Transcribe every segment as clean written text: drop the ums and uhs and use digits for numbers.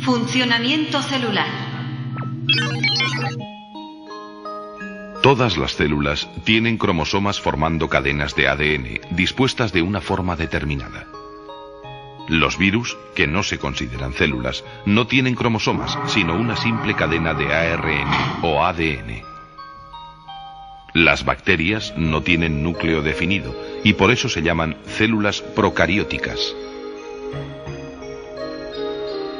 Funcionamiento celular. Todas las células tienen cromosomas formando cadenas de ADN dispuestas de una forma determinada. Los virus, que no se consideran células, no tienen cromosomas, sino una simple cadena de ARN o ADN. Las bacterias no tienen núcleo definido y por eso se llaman células procarióticas.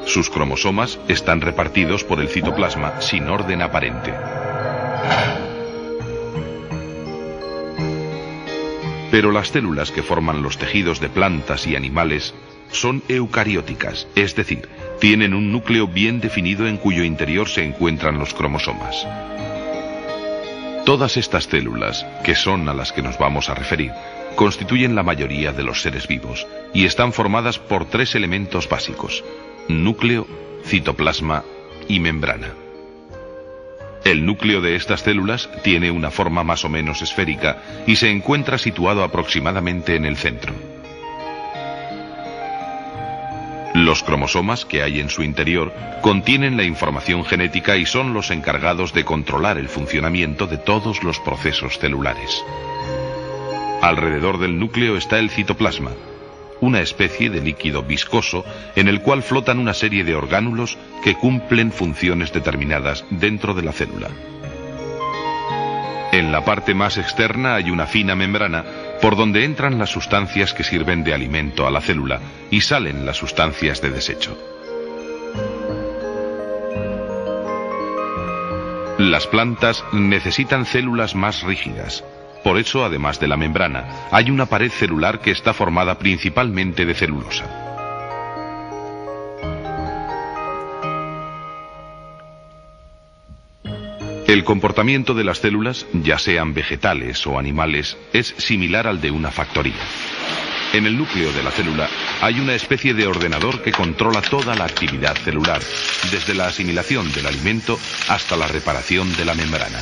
Sus cromosomas están repartidos por el citoplasma sin orden aparente. Pero las células que forman los tejidos de plantas y animales son eucarióticas, es decir, tienen un núcleo bien definido en cuyo interior se encuentran los cromosomas. Todas estas células, que son a las que nos vamos a referir, constituyen la mayoría de los seres vivos y están formadas por tres elementos básicos: núcleo, citoplasma y membrana. El núcleo de estas células tiene una forma más o menos esférica y se encuentra situado aproximadamente en el centro. Los cromosomas que hay en su interior contienen la información genética y son los encargados de controlar el funcionamiento de todos los procesos celulares. Alrededor del núcleo está el citoplasma, una especie de líquido viscoso en el cual flotan una serie de orgánulos que cumplen funciones determinadas dentro de la célula. En la parte más externa hay una fina membrana por donde entran las sustancias que sirven de alimento a la célula y salen las sustancias de desecho. Las plantas necesitan células más rígidas. Por eso, además de la membrana, hay una pared celular que está formada principalmente de celulosa. El comportamiento de las células, ya sean vegetales o animales, es similar al de una factoría. En el núcleo de la célula hay una especie de ordenador que controla toda la actividad celular, desde la asimilación del alimento hasta la reparación de la membrana.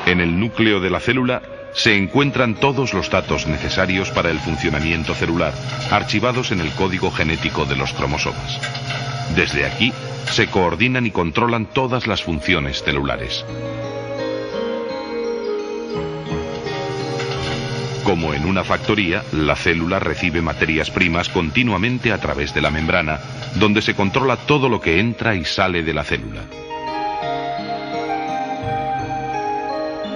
En el núcleo de la célula se encuentran todos los datos necesarios para el funcionamiento celular, archivados en el código genético de los cromosomas. Desde aquí se coordinan y controlan todas las funciones celulares. Como en una factoría, la célula recibe materias primas continuamente a través de la membrana, donde se controla todo lo que entra y sale de la célula.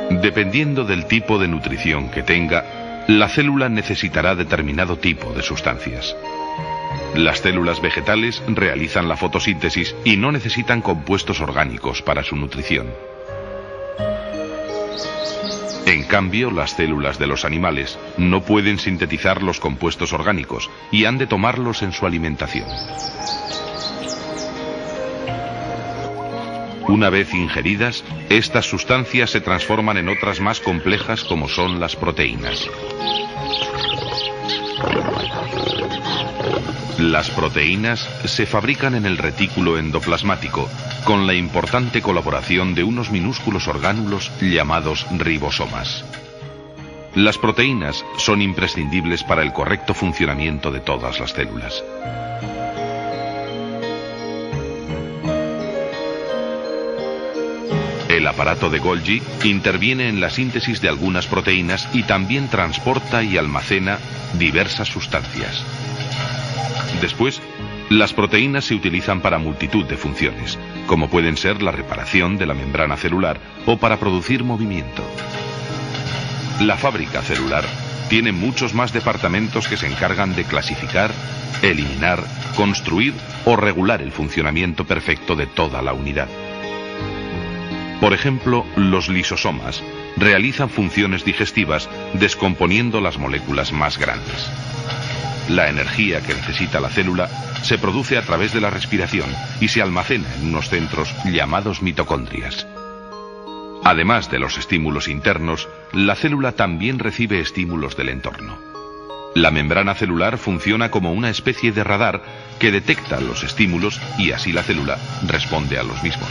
Dependiendo del tipo de nutrición que tenga, la célula necesitará determinado tipo de sustancias. Las células vegetales realizan la fotosíntesis y no necesitan compuestos orgánicos para su nutrición. En cambio, las células de los animales no pueden sintetizar los compuestos orgánicos y han de tomarlos en su alimentación. Una vez ingeridas, estas sustancias se transforman en otras más complejas como son las proteínas. Las proteínas se fabrican en el retículo endoplasmático con la importante colaboración de unos minúsculos orgánulos llamados ribosomas. Las proteínas son imprescindibles para el correcto funcionamiento de todas las células. El aparato de Golgi interviene en la síntesis de algunas proteínas y también transporta y almacena diversas sustancias. Después, las proteínas se utilizan para multitud de funciones, como pueden ser la reparación de la membrana celular o para producir movimiento. La fábrica celular tiene muchos más departamentos que se encargan de clasificar, eliminar, construir o regular el funcionamiento perfecto de toda la unidad. Por ejemplo, los lisosomas realizan funciones digestivas descomponiendo las moléculas más grandes. La energía que necesita la célula se produce a través de la respiración y se almacena en unos centros llamados mitocondrias. Además de los estímulos internos, la célula también recibe estímulos del entorno. La membrana celular funciona como una especie de radar que detecta los estímulos y así la célula responde a los mismos.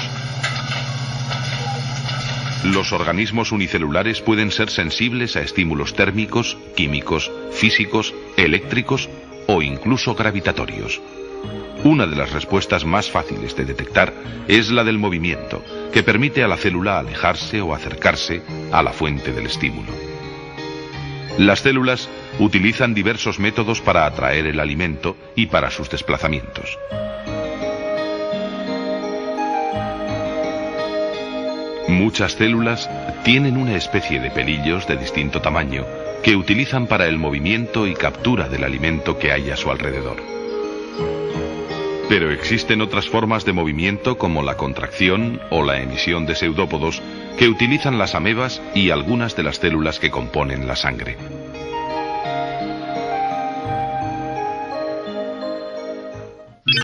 Los organismos unicelulares pueden ser sensibles a estímulos térmicos, químicos, físicos, eléctricos o incluso gravitatorios. Una de las respuestas más fáciles de detectar es la del movimiento, que permite a la célula alejarse o acercarse a la fuente del estímulo. Las células utilizan diversos métodos para atraer el alimento y para sus desplazamientos. Muchas células tienen una especie de pelillos de distinto tamaño que utilizan para el movimiento y captura del alimento que hay a su alrededor. Pero existen otras formas de movimiento como la contracción o la emisión de pseudópodos que utilizan las amebas y algunas de las células que componen la sangre.